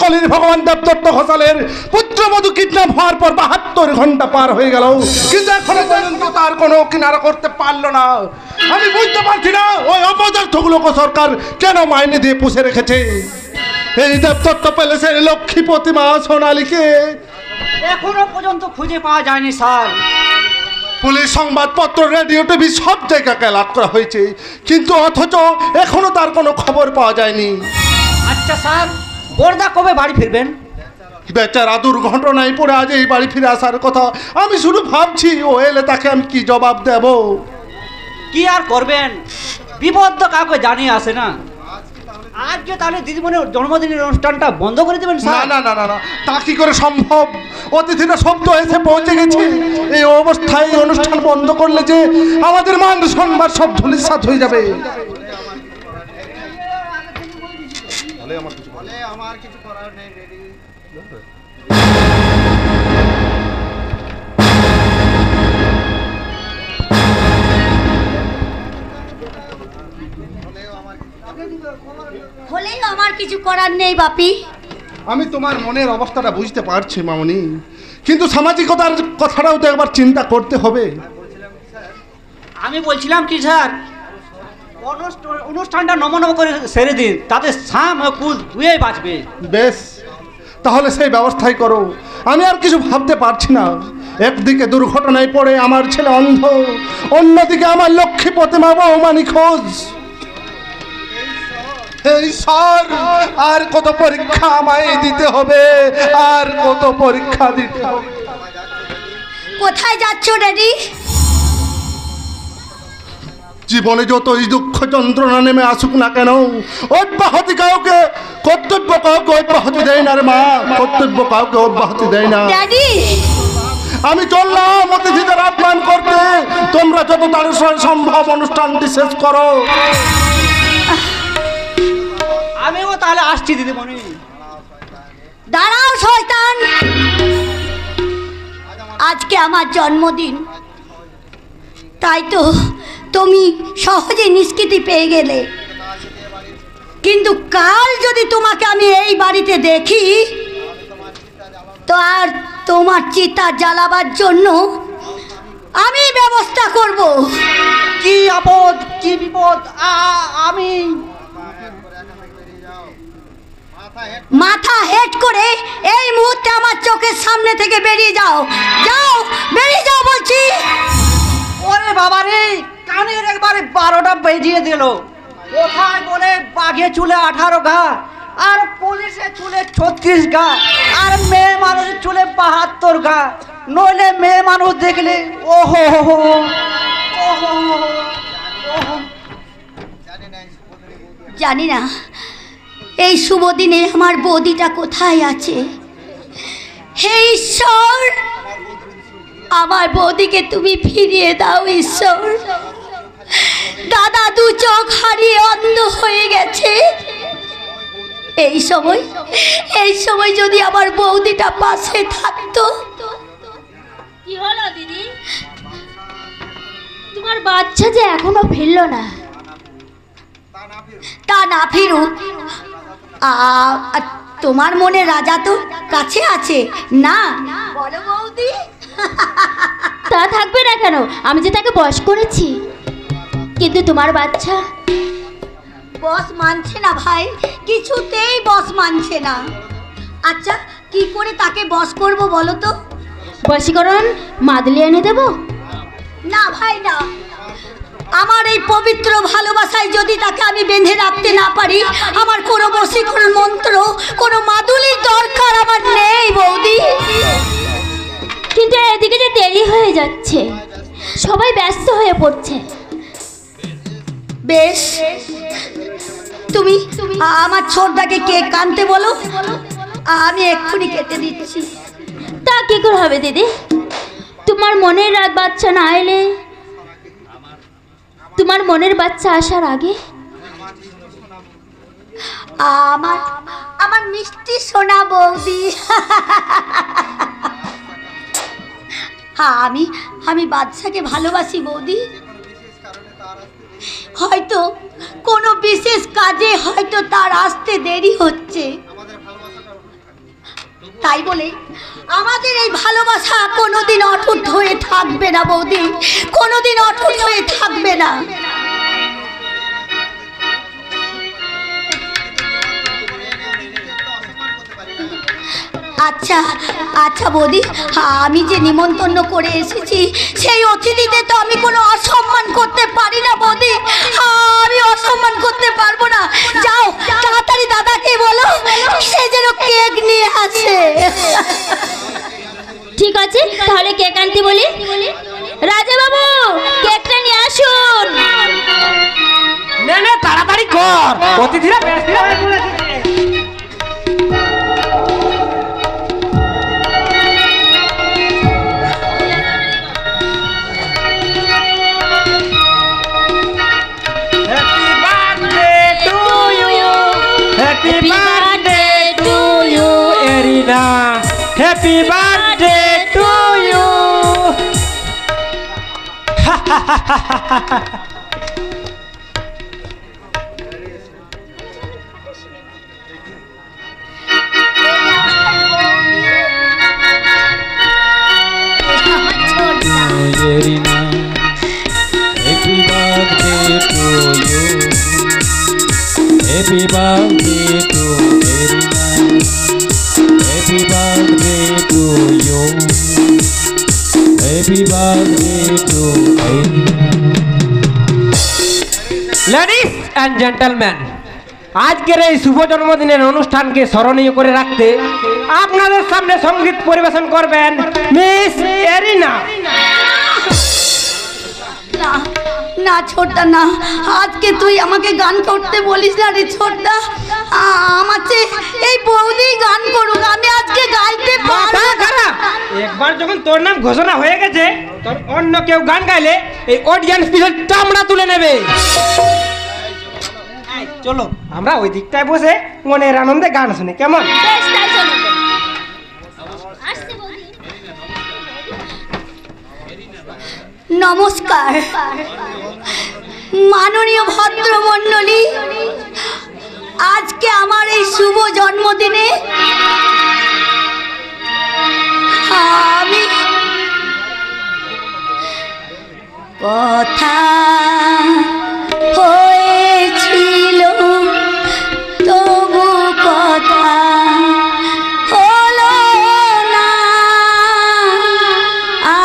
কলির ভগবান দেবদত্ত ঘোষালের পুত্রবধূ কিডন্যাপ হওয়ার পর 72 ঘন্টা পার হয়ে গেল, কিন্তু এখনো পর্যন্ত তার কোনো কিনারা করতে পারলো না। আমি বুঝতে পারছি না ওই অপদার্থগুলোকে সরকার কেন মাইনে দিয়ে পুষে রেখেছে। এই দেবদত্ত প্যালেসের লক্ষ্মী প্রতিমা সোনালীকে এখনো পর্যন্ত খুঁজে পাওয়া যায়নি স্যার। পুলিশ, সংবাদপত্র, রেডিও, টিভি সব জায়গায় অ্যালার্ট করা হয়েছে, কিন্তু অথচ এখনো তার কোনো খবর পাওয়া যায়নি। আচ্ছা স্যার, বর্দা কবে বাড়ি ফিরবেন? বেচারা দুর্ঘটনায় পড়ে আজ এই বাড়ি ফিরে আসার কথা। আমি শুধু ভাবছি ও এলে তাকে আমি কি জবাব দেব। কি আর করবেন, বিপদ তো কাউকে জানিয়ে আসে না। আজকে তাহলে দিদিমণির জন্মদিনের অনুষ্ঠানটা বন্ধ করে দেবেন না স্যার? না না না না, তা কি করে সম্ভব? অতিথিরা সব তো এসে পৌঁছে গেছে। এই অবস্থায় এই অনুষ্ঠান বন্ধ করলে যে আমাদের মান সম্মান সব ধূলিসাৎ হয়ে যাবে। আমার কিছু করার নেই। রেডি হলেও আমার কিছু করার নেই বাপি। আমি তোমার মনের অবস্থাটা বুঝতে পারছি মামনি, কিন্তু সামাজিকতার কথাটাও তো একবার চিন্তা করতে হবে। আমি বলছিলাম কি স্যার, অনুষ্ঠানটা নমনম করে সেরে দিন, তাতে সাম ও কুল দুয়েই বাঁচবে। বেশ, তাহলে সেই ব্যবস্থাই করো। আমি আর কিছু ভাবতে পারছি না। একদিকে দুর্ঘটনায় পড়ে আমার ছেলে অন্ধ, অন্যদিকে আমার লক্ষ্মী প্রতিমা বৌমা নিখোঁজ। এই স্যার, আর কত পরীক্ষা আমায় দিতে হবে, আর কত পরীক্ষা দিতে হবে। কোথায় যাচ্ছ ড্যাডি? জীবনে যতই দুঃখ যন্ত্রণা নেমে আসুক না কেন, অব্যাহতি কাউকে কর্তব্য কাউকে অব্যাহতি দেয় না রে মা, কর্তব্য কাউকে অব্যাহতি দেয় না। ড্যাডি, আমি চললাম অতিথিদের আপ্যায়ন করতে। তোমরা যত তাড়াতাড়ি সম্ভব অনুষ্ঠানটি শেষ করো। আমিও তাহলে আসছি দিদিমণি। দাঁড়াও শয়তান, আজকে আমার জন্মদিন, তাই তো তুমি সহজে নিষ্কৃতি পেয়ে গেলে, কিন্তু কাল যদি তোমাকে আমি এই বাড়িতে দেখি তো আর তোমার চিতা জ্বালাবার জন্য আমি ব্যবস্থা করব। কি আপদ, কি বিপদ! আমি মাথা হেট করে এই মুহূর্তে আমার চোখের সামনে থেকে বেরিয়ে যাও, যাও, বেরিয়ে যাও বলছি। ওরে বাবা রে, কানের একবারে 12টা বেজিয়ে দিল। কোথায় বলে বাঘে চুলে 18 ঘা, আর পুলিশের চুলে 36 ঘা, আর মেয়ে মানুষের চুলে 72 ঘা। নইলে মেয়ে মানুষ দেখলে ওহো ওহো ওহো ওহো। জানি না এই শুভ দিনে আমার বৌদিটা কোথায় আছে। হে ঈশ্বর, আমার বৌদিকে তুমি ফিরিয়ে দাও ঈশ্বর। দাদা 2 চোখ হারিয়ে অন্ধ হয়ে গেছে। এই সময় যদি আমার বৌদিটা পাশে থাকতো। কি হলো দিদি, তোমার বাচ্চা যে এখনো ফিরলো না? তা না ফিরুক, তোমার মনে রাজা তো কাছে আছে না, বলো বৌদি? তা থাকবে না কেন, আমি যে তাকে বশ করেছি। কিন্তু তোমার বাচ্চা বস মানছে না ভাই, কিছুতেই বস মানছে না। আচ্ছা, কি করে তাকে বস করব বলো তো? বশীকরণ মাদুলি এনে দেব? না ভাই না, আমার এই পবিত্র ভালোবাসায় যদি তাকে আমি বেঁধে রাখতে না পারি, আমার কোনো বশীকরণ মন্ত্র, কোনো মাদুলির দরকার আমার নেই বৌদি। কিন্তু এদিকে যে দেরি হয়ে যাচ্ছে, সবাই ব্যস্ত হয়ে পড়ছে। বেশ, তুমি আমার ছোটটাকে কেক কানতে বলো, আমি এক্ষুনি কেটে দিচ্ছি। তা কি করে হবে দিদি? তোমার মনের বাচ্চা না এলে, তোমার মনের বাচ্চা আসার আগে আমার মিষ্টি সোনা বৌদি, আমি বাচ্চাকে ভালোবাসি বৌদি। হয়তো কোনো বিশেষ কাজে হয়তো তার আসতে দেরি হচ্ছে, তাই বলে আমাদের এই ভালোবাসা কোনোদিন অটুট হয়ে থাকবে না বৌদি, কোনোদিন অটুট হয়ে থাকবে না। আচ্ছা আচ্ছা বৌদি, আমি যে নিমন্ত্রণ করে এসেছি সেই অতিথিদের তো আমি কোনো অসম্মান করতে পারি না বৌদি, আমি অসম্মান করতে পারবো না। যাও তাড়াতাড়ি দাদাকে বলো সে যেন কেক নিয়ে আসে। ঠিক আছে, তাহলে কেক আনতে বলি। রাজা বাবু, কেকটা নিয়ে আসুন। নে তাড়াতাড়ি কর, অতিথিরা Happy birthday to you, Erina. Happy birthday to you. Erina, happy birthday to you. Happy birthday to Erina. Happy birthday to you. Happy birthday to Erina. Ladies and gentlemen, আজকের এই শুভ জন্মদিনের অনুষ্ঠানকে স্মরণীয় করে রাখতে আপনাদের সামনে সঙ্গীত পরিবেশন করবেন মিস এরিনা। না না ছোটদা না, আজকে তুই আমাকে গান করতে বলিস না রে ছোটদা। আমার চেয়ে এই বৌদি গান করুক, আমি আজকে গাইতে পারবো না। একবার যখন তোর নাম ঘোষণা হয়ে গেছে, তোর অন্য কেউ গান গাইলে এই অডিয়েন্স পিছনে চামড়া তুলে নেবে। চলো আমরা ওই দিকটায় বসে মনের আনন্দে গান শুনি, কেমন? বেশ, তাই চলো। আসছে বৌদি। নমস্কার মাননীয় ভদ্রমণ্ডলী, আজকে আমার এই শুভ জন্মদিনে আমি কথা হয়েছিল তবু কথা হলো না,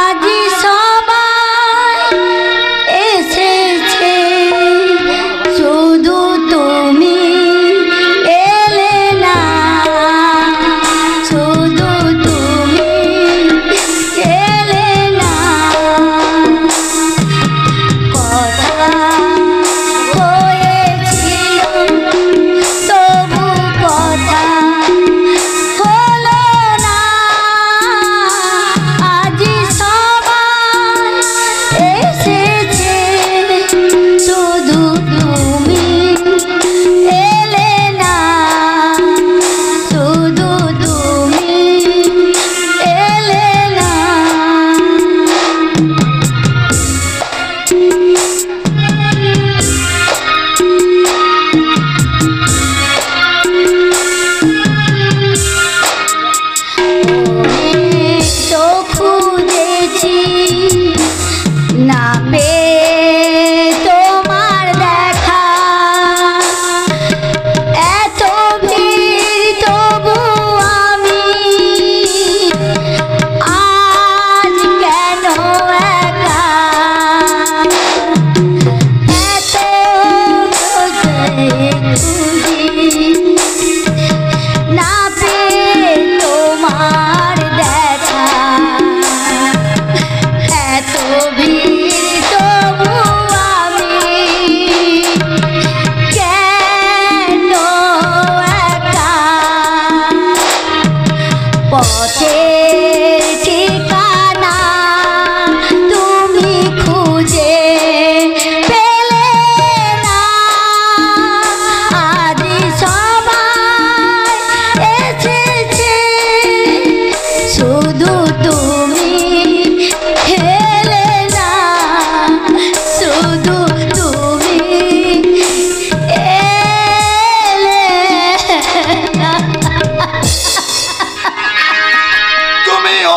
আজি সবাই এসেছে শুধু তুমি এলে না, শুধু তুমি এলে না।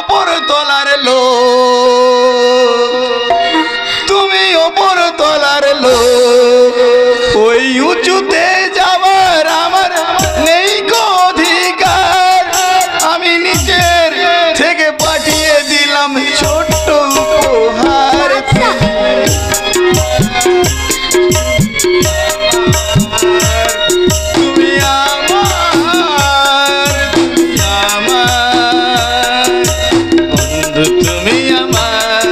ওপর তলার লোক, তুমি ওপর তলার লোক, ওই উঁচুতে যাওয়ার আমার নেই কো অধিকার। আমি নিচের থেকে পাঠিয়ে দিলাম ছোট্ট উপহার। তুমি আমার বন্ধু, তুমি আমার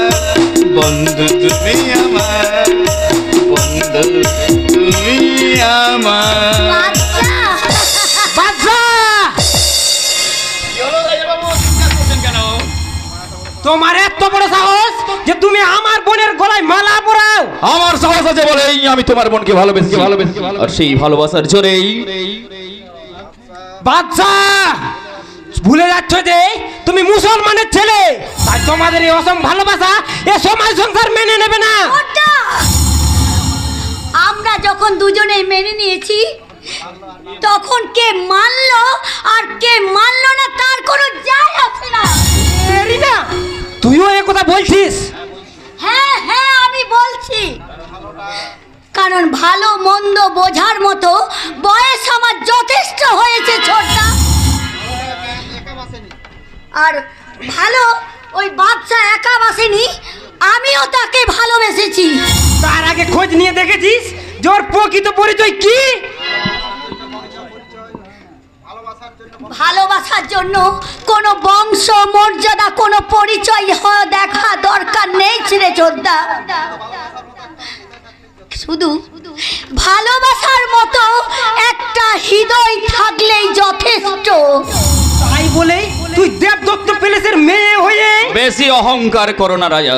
বন্ধু, তুমি আমার বন্ধু, তুমি আমার। বাচ্চা বাচ্চা, তোমার এত বড় সাহস যে তুমি আমার বোনের গলায় মালা পরাও? আমার সাহস আছে বলেই আমি তোমার বোনকে ভালোবেসেছি, আর সেই ভালোবাসার জোরেই। বাচ্চা, ভুলে যাচ্ছ যে তুমি মুসলমানের ছেলে, তাই তোমাদের এই অসম ভালোবাসা এ সমাজ সংসার মেনে নেবে না। ওটা আমরা যখন দুজনে মেনে নিয়েছি, তখন কে মানলো আর কে মানলো না তার কোনো যায় আসে না। রিনা, তুইও এ কথা বলছিস? হ্যাঁ হ্যাঁ, আমি বলছি, কারণ ভালো মন্দ বোঝার মতো বয়স আমার যথেষ্ট হয়েছে ছোটটা। আর ভালো ওই বাচ্চা একা বাসেনি, আমিও তাকে ভালোবেসেছি। তার আগে খোঁজ নিয়ে দেখেছিস যে ওর প্রকৃত পরিচয় কি? ভালোবাসার জন্য কোনো বংশ মর্যাদা, কোনো পরিচয় দেখা দরকার নেই রে চোদ্দা। শুধু ভালোবাসার মতো একটা হৃদয় থাকলেই যথেষ্ট। তাই বলে তুই দেবদত্ত প্যালেসের মেয়ে হয়ে বেশি অহংকার করো না রাজা,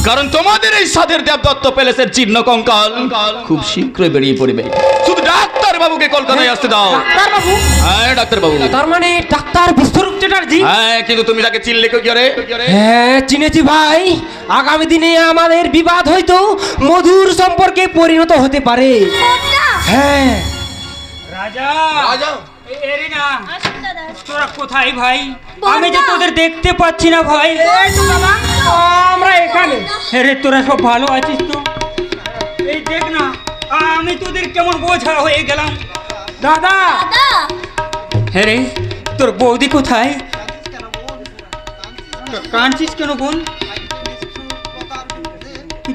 কারণ তোমাদের এই সাধের দেবদত্ত প্যালেসের চিহ্ন কঙ্কাল খুব শীঘ্রই বেরিয়ে পড়বে। শুধু ডাক্তার বাবুকে কলকাতায় আসতে দাও। ডাক্তার বাবু? হ্যাঁ ডাক্তার বাবু। তার মানে ডাক্তার বিশ্বরূপ চ্যাটার্জি? হ্যাঁ, কিন্তু তুমি তাকে চিনলে কি করে? হ্যাঁ চিনেছি ভাই, আগামী দিনে আমাদের বিবাদ হয়তো মধুর সম্পর্কে পরিণত হতে পারে। হ্যাঁ রাজা, এরিনা, তোরা কোথায় ভাই? আমি যে তোদের দেখতে পাচ্ছি না ভাই। আমরা এখানে। আরে তোরা সব ভালো আছিস তো? এই দেখ না, আমি তোদের কেমন বোঝা হয়ে গেলাম। দাদা, হ্যাঁ তোর বৌদি কোথায়? কাঁদছিস কেন বোন?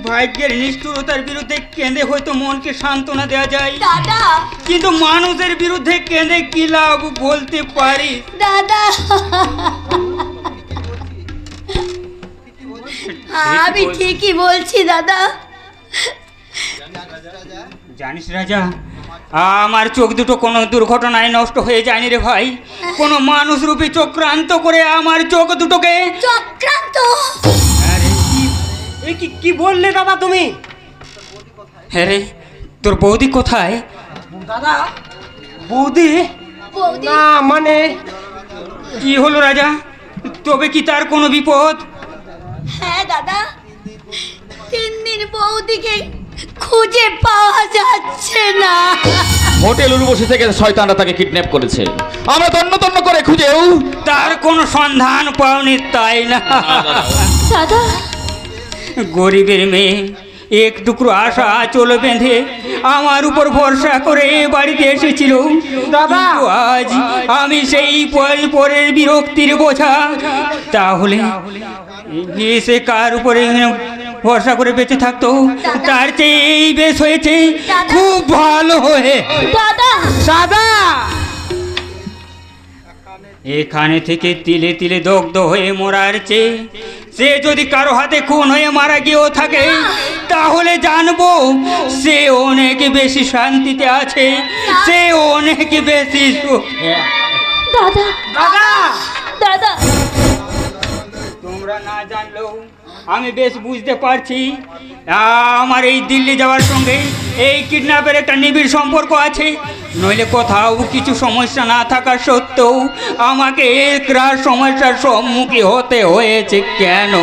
ভাগ্যের নিষ্ঠুরতার বিরুদ্ধে কেঁদে হয়তো মনকে সান্ত্বনা দেওয়া যায়, দাদা, কিন্তু মানুষের বিরুদ্ধে কেঁদে কি লাভ বলতে পারি? দাদা আমি ঠিকই বলছি দাদা। জানিস রাজা, আমার চোখ দুটো কোনো দুর্ঘটনায় নষ্ট হয়ে যায়নি রে ভাই। কোনো মানুষ রূপী চক্রান্ত করে আমার চোখ দুটোকে। চক্রান্ত? এই কি বললে দাদা তুমি? হ্যাঁ রে, তোর বৌদি কোথায়? দাদা, বৌদি? বৌদি? না মানে কি হলো রাজা, তবে কি তার কোনো বিপদ? হ্যাঁ দাদা, 3 দিন বৌদিকে খুঁজে পাওয়া যাচ্ছে না। হোটেল উর্বশী থেকে শয়তানরা তাকে কিডন্যাপ করেছে। আমরা তন্ন তন্ন করে খুঁজেও তার কোনো সন্ধান পাওনি, তাই না? দাদা, গরিবের মেয়ে এক টুকরো আশা চলে বেঁধে আমার উপর ভরসা করে বাড়িতে এসেছিল দাদা। আজ আমি সেই পরের বিরক্তির বোঝা। তাহলে সে কার উপরে ভরসা করে বেঁচে থাকতো? তার চেয়ে এই বেশ হয়েছে, খুব ভালো হয়ে। দাদা, দাদা, এখানে থেকে তিলে তিলে দগ্ধ হয়ে মরার চেয়ে সে যদি কারো হাতে খুন হয়ে মারা গিয়েও থাকে, তাহলে জানবো সে অনেক বেশি শান্তিতে আছে, সে অনেক বেশি সুখে। দাদা, দাদা, দাদা, তোমরা না জানলেও আমি বেশ বুঝতে পারছি আমার এই দিল্লি যাওয়ার সঙ্গে এই কিডন্যাপের একটা নিবিড় সম্পর্ক আছে। নইলে কোথাও কিছু সমস্যা না থাকা সত্ত্বেও আমাকে একরাশ সমস্যার সম্মুখীন হতে হয়েছে কেন?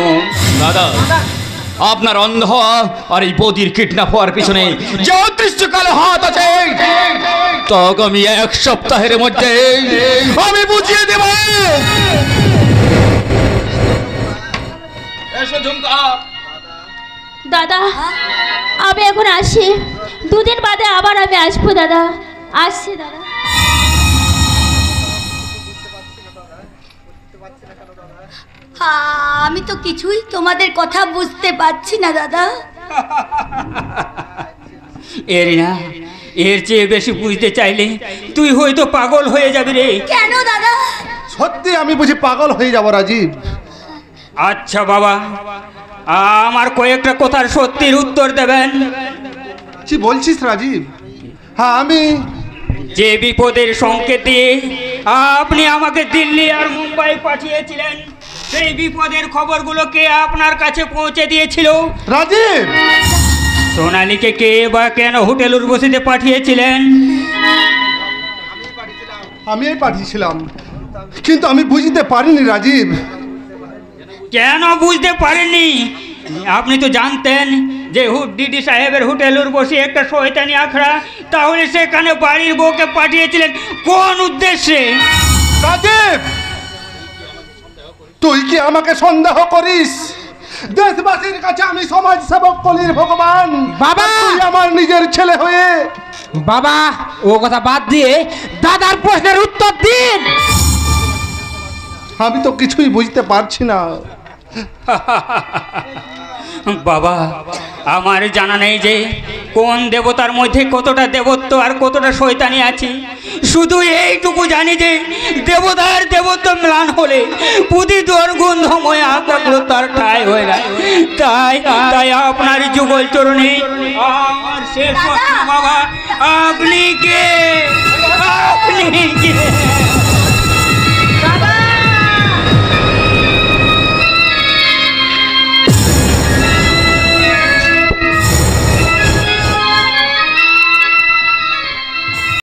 দাদা, আপনার অন্ধ আর এই বৌদির কিডন্যাপ হওয়ার পিছনে যে অদৃশ্যকালে হাত আছে, তখন আমি 1 সপ্তাহের মধ্যে আমি বুঝিয়ে দেব। ঝুমকা। দাদা আমি এখন আসি, দুদিন বাদে আবার আমি আসবো দাদা, আসছি দাদা। আমি তো কিছুই তোমাদের কথা বুঝতে পারছি না দাদা। এরিনা, এর চেয়ে বেশি বুঝতে চাইলে তুই হয়তো পাগল হয়ে যাবি রে। কেন দাদা? সত্যি আমি বুঝি পাগল হয়ে যাব রাজীব। আচ্ছা বাবা, আমার কয়েকটা কথার সত্যির উত্তর দেবেন? কি বলছিস রাজীব? হ্যাঁ, আমি যে বিপদের সংকেত দিয়ে আপনি আমাকে দিল্লি আর মুম্বাই পাঠিয়েছিলেন, সেই বিপদের খবরগুলো কে আপনার কাছে পৌঁছে দিয়েছিল? রাজীব, সোনালীকে কে বা কেন হোটেল উর্বশীতে পাঠিয়েছিলেন? আমি পাঠিয়েছিলাম, কিন্তু আমি বুঝতে পারিনি রাজীব। কেন বুঝতে পারেননি? আপনি তো জানতেন যে ডিডি সাহেবের হোটেল উর্বশী একটা শয়তানি আখড়া, তাহলে সেখানে বাড়ির বউকে পাঠিয়েছিলেন কোন উদ্দেশ্যে? রাজীব, তুই কি আমাকে সন্দেহ করিস? দেশবাসীর কাছে আমি সমাজ সেবক কলির ভগবান বাবা! আর তুই আমার নিজের ছেলে হয়ে। বাবা ও কথা বাদ দিয়ে দাদার প্রশ্নের উত্তর দিন। আমি তো কিছুই বুঝতে পারছি না। বাবা, আমার জানা নেই যে কোন দেবতার মধ্যে কতটা দেবত্ব আর কতটা শয়তানি আছে। শুধু এইটুকু জানি যে দেবতার দেবত্ব ম্লান হলে পুঁতি দুর্গন্ধময় আত্মাগুলো তার ঠাঁই হয়ে যায়। তাই তাই আপনার যুগল চরণে আমার শেষ প্রশ্ন বাবা, আপনি কে? আপনি কে?